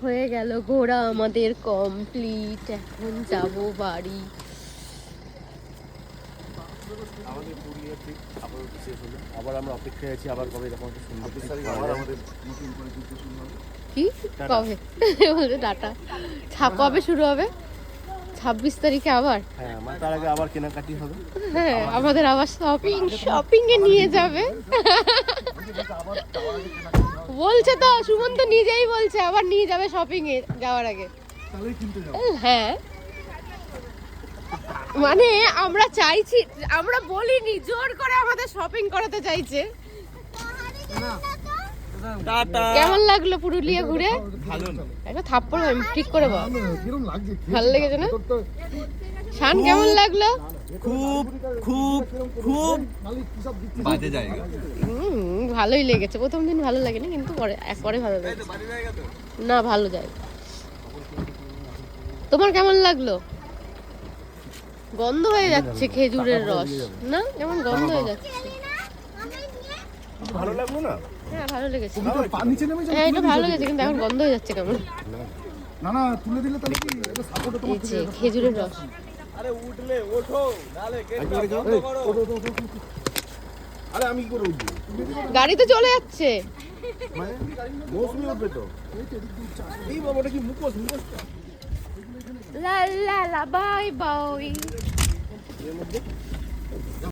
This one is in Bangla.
হয়ে গেল, ঘোরা আমাদের কমপ্লিট। এখন যাব বাড়ি। আমাদের পুরুলিয়া ট্রিপ আপাতত শেষ হলো। আবার আমরা অপেক্ষায় আছি আবার কবে এরকম একটা সুন্দর আবার আমাদের নতুন করে ট্রিপ শুরু হবে। কি কবে বলবে টাটা? কবে শুরু হবে? 26 তারিখে আবার? হ্যাঁ, মানে তার আগে আবার কেনাকাটি হবে। হ্যাঁ, আমাদের আবার শপিং এ নিয়ে যাবে বলছে তো, সুমন তো নিজেই বলছে আবার নিয়ে যাবে শপিং এ যাওয়ার আগে। হ্যাঁ, মানে আমরা চাইছি, আমরা বলিনি, জোর করে আমাদের শপিং করাতে চাইছে। কেমন লাগলো পুরুলিয়া ঘুরে? ভালো না, একটা থাপ্পড় ঠিক করে বল। ভালো লেগেছে না? শান কেমন লাগলো? খুব খুব খুব বাজে জায়গা। ভালোই লেগেছে। প্রথম দিন ভালো লাগেনি, কিন্তু পরে ভালো লেগেছে। না, ভালো জায়গা। তোমার কেমন লাগলো? গন্ধ হয়ে যাচ্ছে খেজুরের রস না? কেমন গন্ধ হয়ে যাচ্ছে। ভালো লাগলো না? হ্যাঁ, ভালো লেগেছে। হ্যাঁ, এটা ভালো লেগেছে, কিন্তু এখন গন্ধ হয়ে যাচ্ছে কেমন। না না, তুলে দিলে তাহলে কি এটা সাপোর্ট এই যে খেজুরের রস। আরে উঠলে ওঠো, নালে গেটটা বন্ধ করো। আরে আমি কি করে উঠবো? গাড়ি তো চলে যাচ্ছে। মানে মৌসুমি উঠবে তো। এই বাবাটা কি মুখোশ? লা লা লা বাই বাই। এর মধ্যে